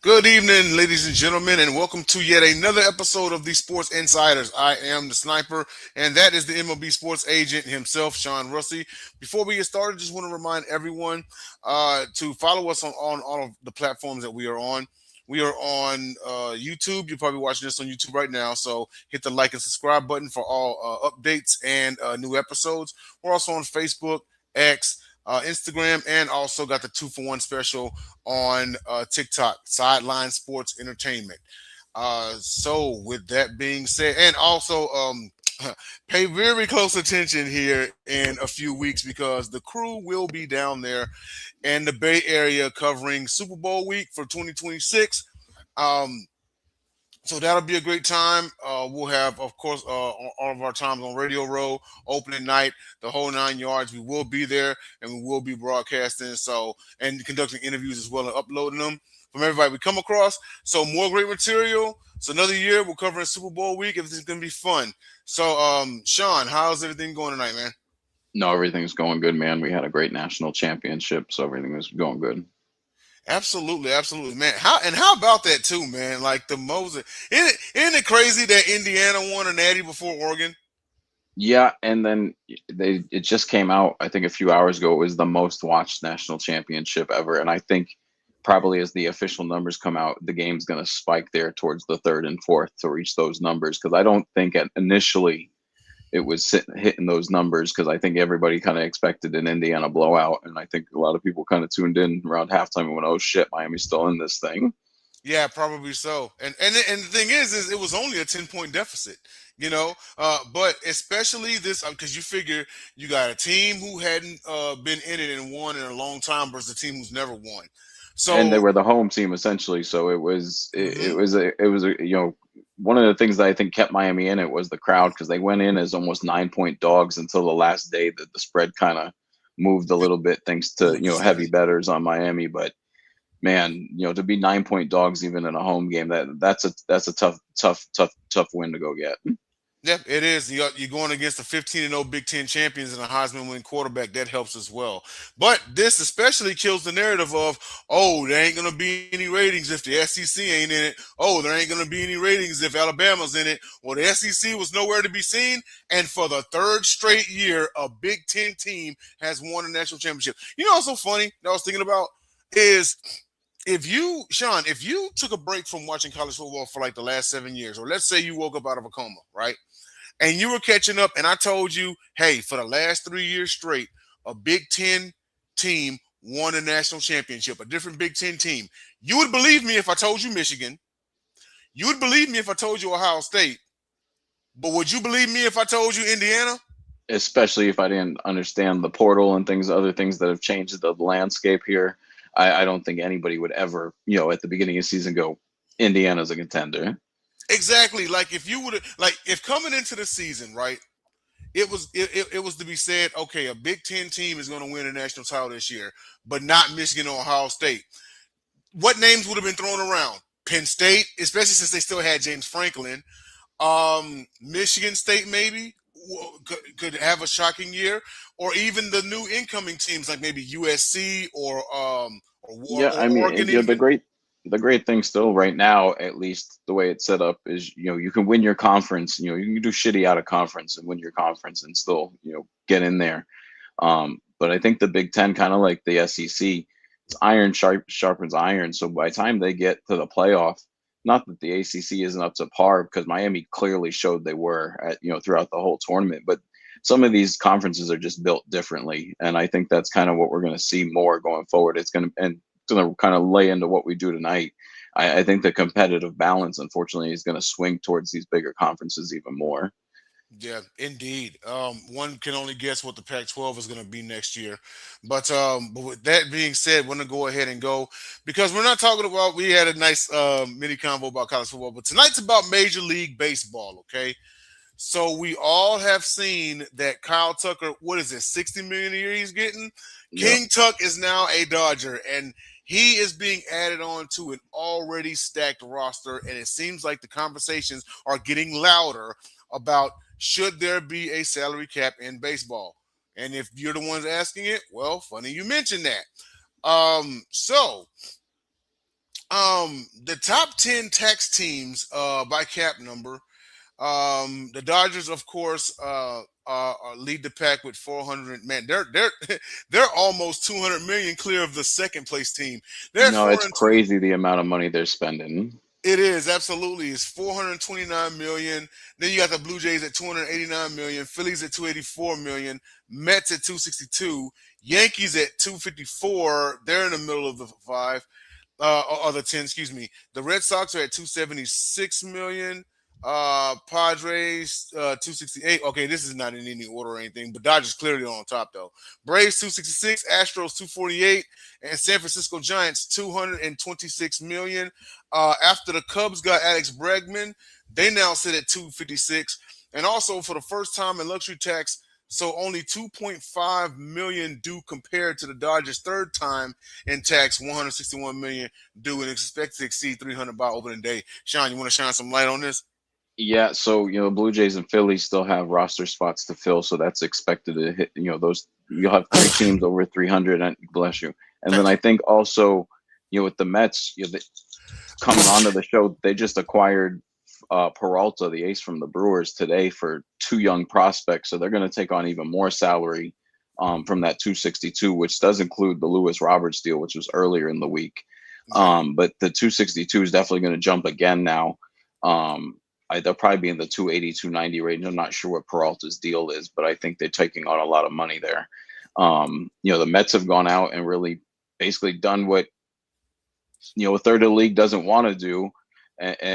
Good evening, ladies and gentlemen, and welcome to yet another episode of the Sports Insiders. I am the sniper, and that is the MLB sports agent himself, Sean Russey. Before we get started, just want to remind everyone to follow us on all of the platforms that we are on. We are on YouTube. You're probably watching this on YouTube right now, so hit the like and subscribe button for all updates and new episodes. We're also on Facebook, X, Instagram, and also got the 2-for-1 special on TikTok, Sideline Sports Entertainment. So, with that being said, and also pay very close attention here in a few weeks because the crew will be down there in the Bay Area covering Super Bowl week for 2026. Um, so that'll be a great time. We'll have, of course, all of our times on Radio Row, opening night, the whole 9 yards. We will be there and we will be broadcasting. So and conducting interviews as well and uploading them from everybody we come across. So more great material. So another year we're covering Super Bowl week. Everything's gonna be fun. So Sean, how's everything going tonight, man? No, everything's going good, man. We had a great national championship, so everything was going good. Absolutely, absolutely, man. How about that too, man? Like the Moses, isn't it crazy that Indiana won a natty before Oregon? Yeah, and then it just came out, I think a few hours ago, it was the most watched national championship ever. And I think probably as the official numbers come out, the game's going to spike there towards the third and fourth to reach those numbers. Because I don't think initially it was hitting those numbers because I think everybody kind of expected an Indiana blowout. And I think a lot of people kind of tuned in around halftime and went, oh shit, Miami's still in this thing. Yeah, probably so. And the thing is it was only a 10-point deficit, you know. But especially this because you figure you got a team who hadn't been in it and won in a long time versus a team who's never won. And they So were the home team essentially. So it was mhm, one of the things that I think kept Miami in it was the crowd because they went in as almost 9 point dogs until the last day that the spread kind of moved a little bit thanks to moved to heavy 7. betters on Miami. But man, to be 9 point dogs even in a home game that's a tough win to go get. Yeah, it is. You're going against the 15-0 Big Ten champions and a Heisman winning quarterback. That helps as well. But this especially kills the narrative of, oh, there ain't going to be any ratings if the SEC ain't in it. Oh, there ain't going to be any ratings if Alabama's in it. Well, the SEC was nowhere to be seen. And for the third straight year, a Big Ten team has won a national championship. You know what's so funny that I was thinking about is Sean, if you took a break from watching college football for like the last 7 years, or let's say you woke up out of a coma, right? And you were catching up, and I told you, hey, for the last 3 years straight, a Big Ten team won a national championship, a different Big Ten team. You would believe me if I told you Michigan. You would believe me if I told you Ohio State. But would you believe me if I told you Indiana? Especially if I didn't understand the portal and other things that have changed the landscape here. I don't think anybody would ever, at the beginning of the season go, Indiana's a contender. Exactly. Like if you would like if coming into the season, right? It was to be said, okay, a Big Ten team is going to win a national title this year, but not Michigan or Ohio State. What names would have been thrown around? Penn State, especially since they still had James Franklin. Michigan State maybe could have a shocking year, or even the new incoming teams like maybe USC Yeah, or I mean, Oregon even. the great thing still right now, at least the way it's set up, is you can win your conference. You can do shitty out of conference and win your conference and still get in there. But I think the Big Ten, kind of like the SEC, it's iron sharpens iron. So by the time they get to the playoff, not that the ACC isn't up to par because Miami clearly showed they were at throughout the whole tournament, but some of these conferences are just built differently, and I think that's kind of what we're going to see more going forward. It's going to kind of lay into what we do tonight. I think the competitive balance, unfortunately, is going to swing towards these bigger conferences even more. Yeah, indeed. One can only guess what the Pac-12 is going to be next year. But with that being said, we're going to go ahead and go because we're not talking about. We had a nice mini convo about college football, but tonight's about Major League Baseball. Okay, so we all have seen that Kyle Tucker. What is it? 60 million a year he's getting. Yeah. King Tuck is now a Dodger, and he is being added on to an already stacked roster. And it seems like the conversations are getting louder about should there be a salary cap in baseball? And if you're the ones asking it, well, funny you mentioned that. So The top 10 tax teams by cap number. The Dodgers, of course, lead the pack with 400. Man, they're they're almost 200 million clear of the second place team. They're at No, it's 420. crazy the amount of money they're spending. It is absolutely. It's 429 million. Then you got the Blue Jays at 289 million, Phillies at 284 million, Mets at 262, Yankees at 254. They're in the middle of the five. Or the 10, excuse me. The Red Sox are at 276 million. Padres 268. Okay, this is not in any order or anything, but Dodgers clearly on top though. Braves 266, Astros 248, and San Francisco Giants 226 million. After the Cubs got Alex Bregman, they now sit at 256. And also for the first time in luxury tax, so only 2.5 million due compared to the Dodgers' third time in tax, 161 million due and expect to exceed 300 by opening day. Sean, you want to shine some light on this? Yeah, so Blue Jays and Phillies still have roster spots to fill, so that's expected to hit. Those you'll have three teams over 300. And bless you. And then Thank I you. think also, with the Mets, coming onto the show, they just acquired Peralta, the ace from the Brewers, today for two young prospects. So they're going to take on even more salary from that 262, which does include the Lewis Roberts deal, which was earlier in the week. Yeah. But the 262 is definitely going to jump again now. They'll probably be in the 280, 290 range. I'm not sure what Peralta's deal is, but I think they're taking on a lot of money there. The Mets have gone out and really basically done what a third of the league doesn't want to do,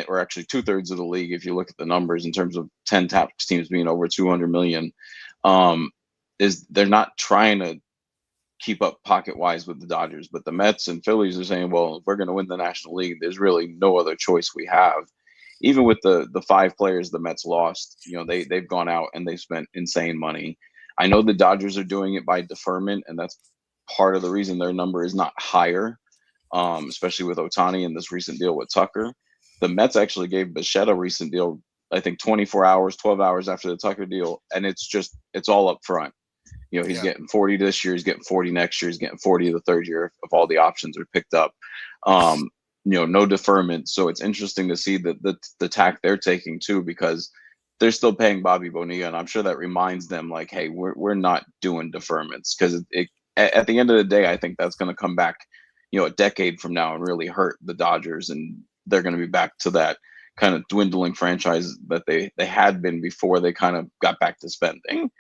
or actually two-thirds of the league if you look at the numbers in terms of 10 top teams being over 200 million, is they're not trying to keep up pocket-wise with the Dodgers. But the Mets and Phillies are saying, well, if we're going to win the National League, there's really no other choice we have. Even with the five players the Mets lost, they've gone out and they've spent insane money. I know the Dodgers are doing it by deferment, and that's part of the reason their number is not higher, especially with Otani and this recent deal with Tucker. The Mets actually gave Bichette a recent deal, I think 24 hours, 12 hours after the Tucker deal, and it's all up front. He's Yeah. getting 40 this year, he's getting 40 next year, he's getting 40 the third year if all the options are picked up. No deferment. So it's interesting to see the tack they're taking too, because they're still paying Bobby Bonilla, and I'm sure that reminds them, like, hey, we're not doing deferments, because at the end of the day, I think that's going to come back, a decade from now and really hurt the Dodgers, and they're going to be back to that kind of dwindling franchise that they had been before they kind of got back to spending.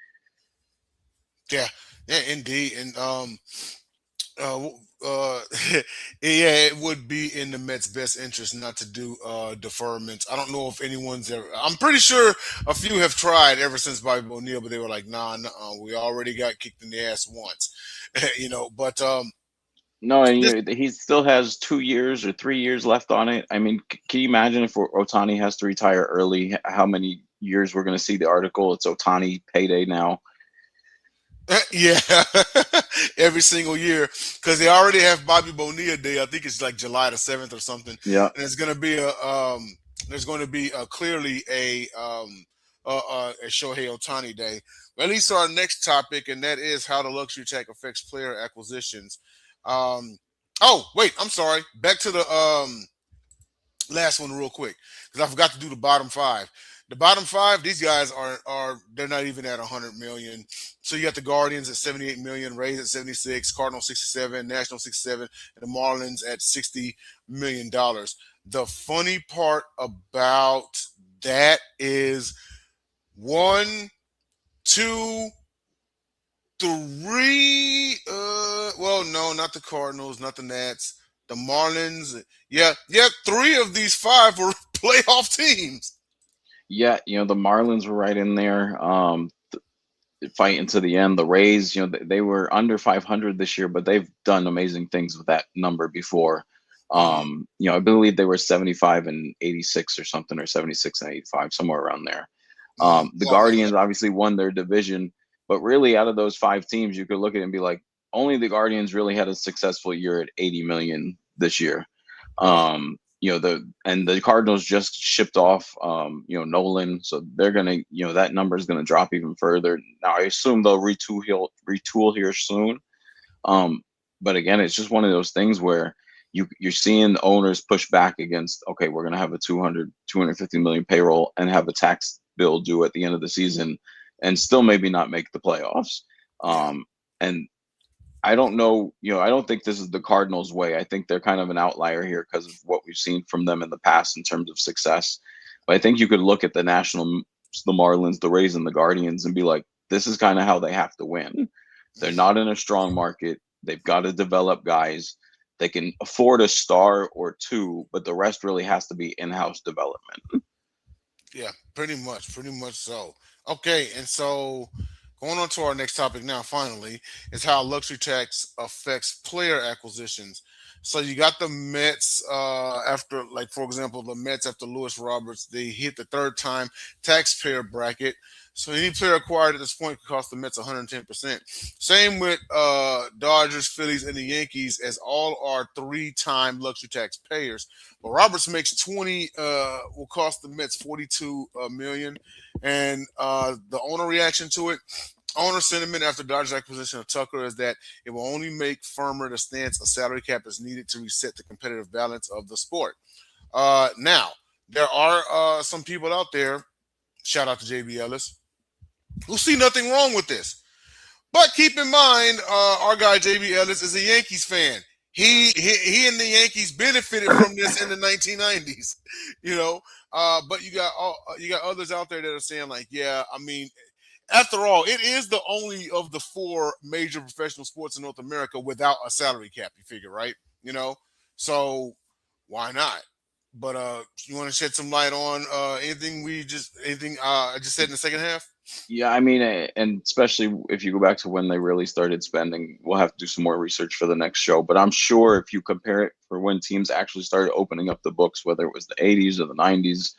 Yeah. Yeah, indeed. And uh, uh, yeah, it would be in the Mets' best interest not to do deferments. I don't know if anyone's ever. I'm pretty sure a few have tried ever since Bobby O'Neill, but they were like, "Nah, nah, we already got kicked in the ass once," But No, and this, he still has 2 years or 3 years left on it. I mean, can you imagine if Otani has to retire early, how many years we're going to see the article? It's Otani payday now. yeah, every single year because they already have Bobby Bonilla Day. I think it's like July the 7th or something, Yeah. and it's going to be a there's going to be clearly a Shohei Otani Day. At least our next topic, and that is how the luxury tax affects player acquisitions. Um, oh wait, I'm sorry. Back to the last one real quick because I forgot to do the bottom five. The bottom five, these guys are they're not even at 100 million. So you got the Guardians at 78 million, Rays at 76, Cardinals 67, National 67, and the Marlins at 60 million dollars. The funny part about that is one, two, three. Well, no, not the Cardinals, not the Nats, the Marlins. Yeah, three of these five were playoff teams. Yeah, the Marlins were right in there, fighting to the end. The Rays, they were under 500 this year, but they've done amazing things with that number before. Mm-hmm. I believe they were 75 and 86 or something, or 76 and 85, somewhere around there. Mm-hmm. The Oh man, Guardians obviously won their division, but really out of those five teams, you could look at it and be like, only the Guardians really had a successful year at 80 million this year. right. The Cardinals just shipped off, Nolan, so they're gonna, that number is gonna drop even further. Now I assume they'll retool here soon. But again, it's just one of those things where, you're seeing owners push back against, okay, we're going to have a 250 million payroll and have a tax bill due at the end of the season and still maybe not make the playoffs. Yeah. And I don't know, I don't think this is the Cardinals' way. I think they're kind of an outlier here because of what we've seen from them in the past in terms of success. But I think you could look at the Marlins, the Rays, and the Guardians and be like, this is kind of how they have to win. They're Mhm. not in a strong market. They've got to develop guys. They can afford a star or two, but the rest really has to be in-house development. Yeah, pretty much so. Okay, and so going on to our next topic now, finally, is how luxury tax affects player acquisitions. So you got the Mets after, like for example, the Mets after Lewis Roberts, they hit the third time taxpayer bracket. So any player acquired at this point could cost the Mets 110%. Same with Dodgers, Phillies, and the Yankees, as all are three-time luxury tax payers. But Roberts makes 20, will cost the Mets 42 million. And the owner reaction to it, owner sentiment after Dodgers acquisition of Tucker is that it will only make firmer the stance a salary cap is needed to reset the competitive balance of the sport. Now, there are some people out there, shout out to JB Ellis, who see nothing wrong with this. But keep in mind, our guy JB Ellis is a Yankees fan. He and the Yankees benefited from this in the 1990s, you know. But you got others out there that are saying like, yeah, I mean, after all, it is the only of the four major professional sports in North America without a salary cap. You figure, right? You know, so why not? But you want to shed some light on anything I just said in the second half? Yeah, I mean, and especially if you go back to when they really started spending, we'll have to do some more research for the next show. But I'm sure if you compare it for when teams actually started opening up the books, whether it was the 80s or the 90s,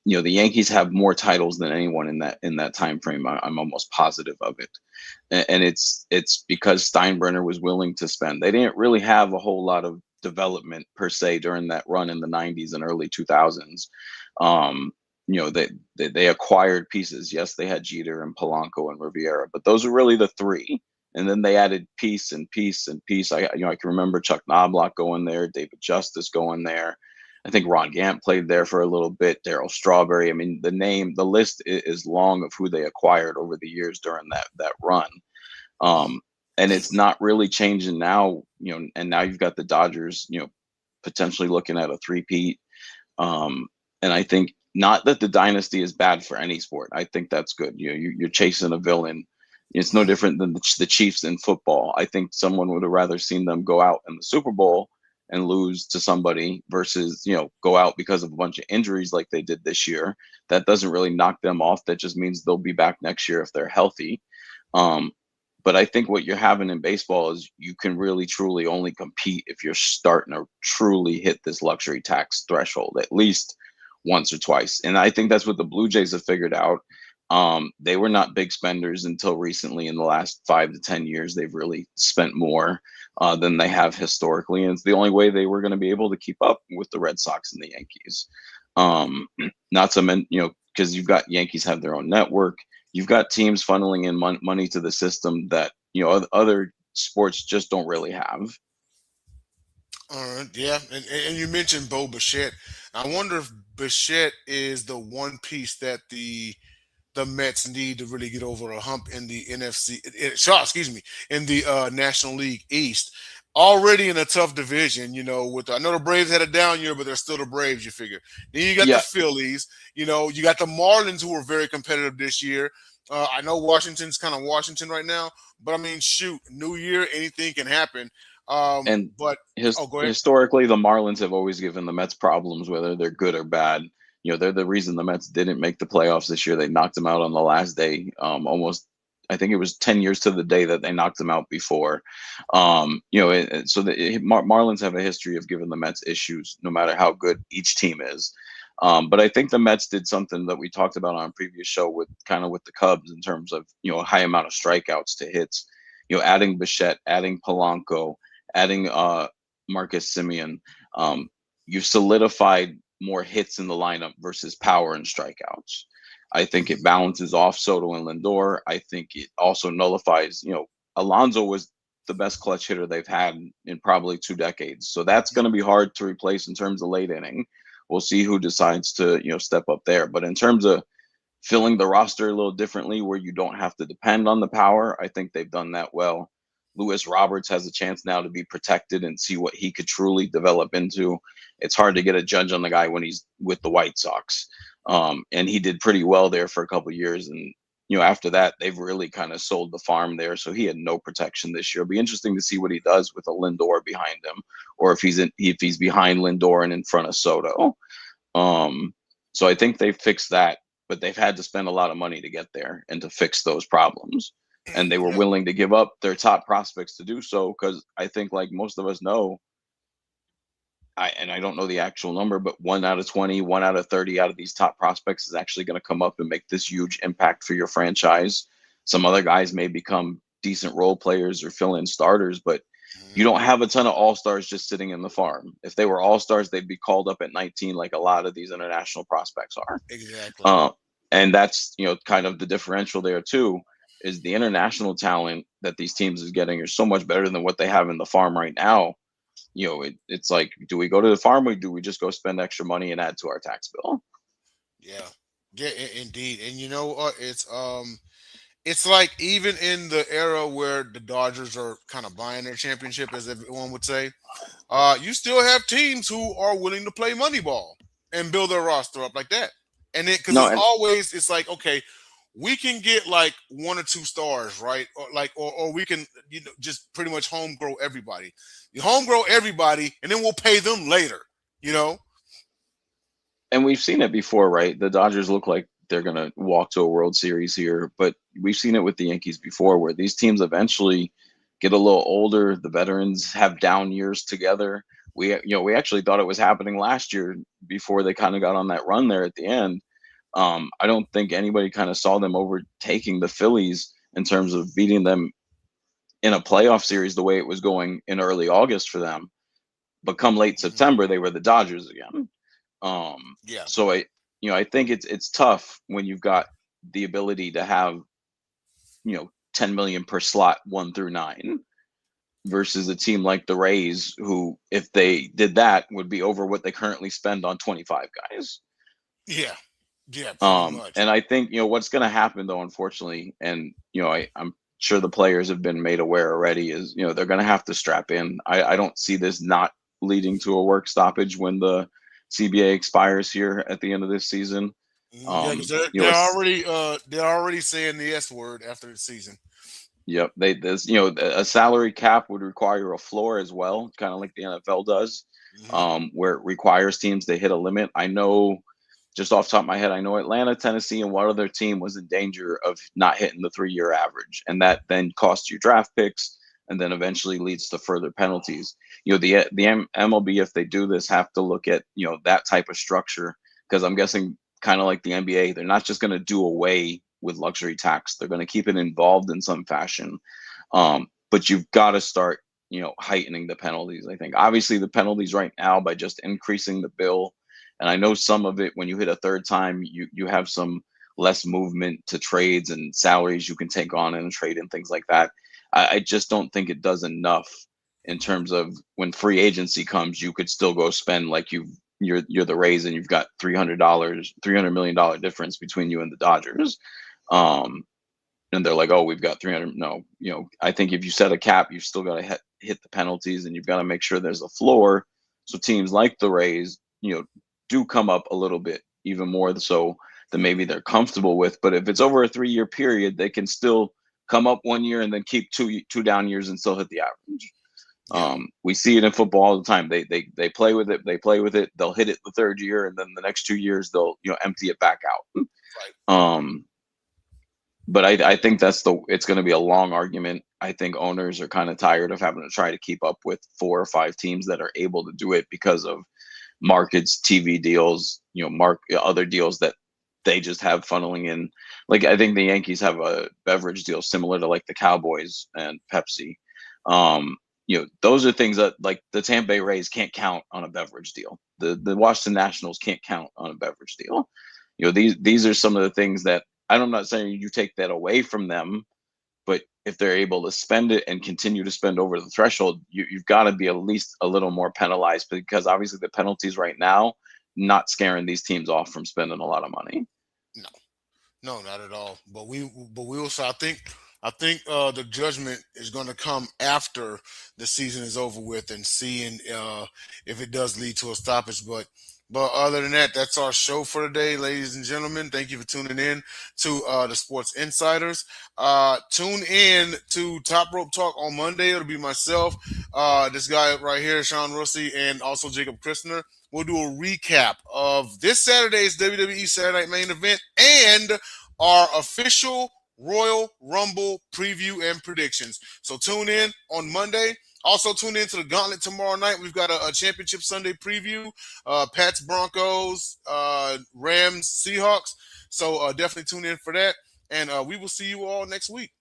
the Yankees have more titles than anyone in that time frame. I'm almost positive of it, and it's because Steinbrenner was willing to spend. They didn't really have a whole lot of development per se during that run in the 90s and early 2000s. Um, they acquired pieces. Yes, they had Jeter and Polanco and Riviera, but those are really the three. And then they added piece and piece and piece. I can remember Chuck Knobloch going there, David Justice going there. I think Ron Gant played there for a little bit. Darryl Strawberry. I mean, the list is long of who they acquired over the years during that run. Um, and it's not really changing now. And now you've got the Dodgers. Potentially looking at a three-peat. And I think not that the dynasty is bad for any sport. I think that's good. You're chasing a villain. It's no Mhm. different than the Chiefs in football. I think someone would have rather seen them go out in the Super Bowl and lose to somebody versus go out because of a bunch of injuries like they did this year. That doesn't really knock them off. That just means they'll be back next year if they're healthy. Um, but I think what you're having in baseball is you can really truly only compete if you're starting to truly hit this luxury tax threshold at least once or twice. And I think that's what the Blue Jays have figured out. They were not big spenders until recently. In the last 5 to 10 years, they've really spent more than they have historically, and it's the only way they were going to be able to keep up with the Red Sox and the Yankees. Not to mention, because you've got Yankees have their own network, you've got teams funneling in money to the system that other sports just don't really have. All right, yeah, and you mentioned Bo Bichette. I wonder if Bichette is the one piece that the Mets need to really get over a hump in the NFC. Excuse me, in the National League East. Already in a tough division, with I know the Braves had a down year, but they're still the Braves. You figure. Then you got the Yeah, Phillies. You got the Marlins who were very competitive this year. I know Washington's kind of Washington right now, but I mean, shoot, New Year, anything can happen. and But oh, go ahead. historically, the Marlins have always given the Mets problems, whether they're good or bad. They're the reason the Mets didn't make the playoffs this year. They knocked them out on the last day, almost. I think it was 10 years to the day that they knocked them out before. So the Marlins have a history of giving the Mets issues, no matter how good each team is. But I think the Mets did something that we talked about on a previous show with the Cubs in terms of a high amount of strikeouts to hits. Adding Bichette, adding Polanco, adding Marcus Simeon, you've solidified more hits in the lineup versus power and strikeouts. I think it Mhm. balances off Soto and Lindor. I think it also nullifies. Alonso was the best clutch hitter they've had in probably 2 decades. So that's going to be hard to replace in terms of late inning. We'll see who decides to, step up there. But in terms of filling the roster a little differently where you don't have to depend on the power, I think they've done that well. Lewis Roberts has a chance now to be protected and see what he could truly develop into. It's hard to get a judge on the guy when he's with the White Sox. And he did pretty well there for a couple of years. And, after that, they've really kind of sold the farm there. So he had no protection this year. It'll be interesting to see what he does with a Lindor behind him, or if he's behind Lindor and in front of Soto. So I think they fixed that, but they've had to spend a lot of money to get there and to fix those problems. And they were Yeah. willing to give up their top prospects to do so, because I think, like most of us know, I don't know the actual number, but 1 out of 20, 1 out of 30 out of these top prospects is actually going to come up and make this huge impact for your franchise. Some other guys may become decent role players or fill in starters, but you don't have a ton of all-stars just sitting in the farm. If they were all-stars, they'd be called up at 19 like a lot of these international prospects are. Exactly. And that's, kind of the differential there too, is the international talent that these teams is getting are so much better than what they have in the farm right now. It's like, do we go to the farm or do we just go spend extra money and add to our tax bill? Yeah. Yeah, indeed. And you know what? It's like even in the era where the Dodgers are kind of buying their championship, as everyone would say, you still have teams who are willing to play Moneyball and build their roster up like that. And it because No, it's like, okay, we can get like 1 or 2 stars, right? Or we can just pretty much home grow everybody. You home grow everybody, and then we'll pay them later. You know? and we've seen it before, right? The Dodgers look like they're going to walk to a World Series here, but we've seen it with the Yankees before, where these teams eventually get a little older. The veterans have down years together. We actually thought it was happening last year before they kind of got on that run there at the end. I don't think anybody kind of saw them overtaking the Phillies in terms of beating them in a playoff series the way it was going in early August for them. But come late Mhm. September, they were the Dodgers again. Yeah. So I think it's tough when you've got the ability to have 10 million per slot 1 through 9 versus a team like the Rays, who, if they did that, would be over what they currently spend on 25 guys. Yeah. Yeah. Pretty much. And I think what's going to happen though, unfortunately, and I'm sure the players have been made aware already, is they're going to have to strap in. I don't see this not leading to a work stoppage when the CBA expires here at the end of this season. Yeah, because they're, You know, they're it's, already they're already saying the S word after the season. yep, there's a salary cap would require a floor as well, kind of like the NFL does, Hmm. where it requires teams to hit a limit. I know, just off the top of my head, I know Atlanta, Tennessee, and one other team was in danger of not hitting the 3-year average, and that then costs you draft picks, and then eventually leads to further penalties. The MLB, if they do this, have to look at that type of structure, because I'm guessing, kind of like the NBA, they're not just going to do away with luxury tax; they're going to keep it involved in some fashion. But you've got to start heightening the penalties. I think obviously the penalties right now, by just increasing the bill, and I know some of it, when you hit a third time, you have some less movement to trades and salaries you can take on in a trade and things like that. I just don't think it does enough in terms of, when free agency comes, you could still go spend, like you're the Rays and you've got $300 million difference between you and the Dodgers. Um, and they're like, oh, we've got 300. No, I think if you set a cap, you've still got to hit the penalties, and you've got to make sure there's a floor. So teams like the Rays, do come up a little bit, even more so than maybe they're comfortable with. But if it's over a 3-year period, they can still come up 1 year and then keep two down years and still hit the average. Yeah. We see it in football all the time. They play with it. They play with it. They'll hit it the third year, and then the next 2 years they'll empty it back out. Right. Um, but I think it's going to be a long argument. I think owners are kind of tired of having to try to keep up with 4 or 5 teams that are able to do it because of markets, TV deals, other deals that they just have funneling in. Like, I think the Yankees have a beverage deal similar to like the Cowboys and Pepsi. Those are things that, like, the Tampa Bay Rays can't count on a beverage deal. The Washington Nationals can't count on a beverage deal. These are some of the things that, I'm not saying you take that away from them, But if they're able to spend it and continue to spend over the threshold, you've got to be at least a little more penalized, because obviously the penalties right now not scaring these teams off from spending a lot of money. No, no, not at all. But we also, I think the judgment is going to come after the season is over with, and seeing if it does lead to a stoppage. But other than that, that's our show for today, ladies and gentlemen. Thank you for tuning in to the Sports Insiders. Tune in to Top Rope Talk on Monday. It'll be myself, this guy right here, Sean Russi, and also Jacob Christner. We'll do a recap of this Saturday's WWE Saturday Night Main Event and our official Royal Rumble preview and predictions. So tune in on Monday. Also tune in to the Gauntlet tomorrow night. We've got a Championship Sunday preview. Pats Broncos, Rams Seahawks. So definitely tune in for that. And we will see you all next week.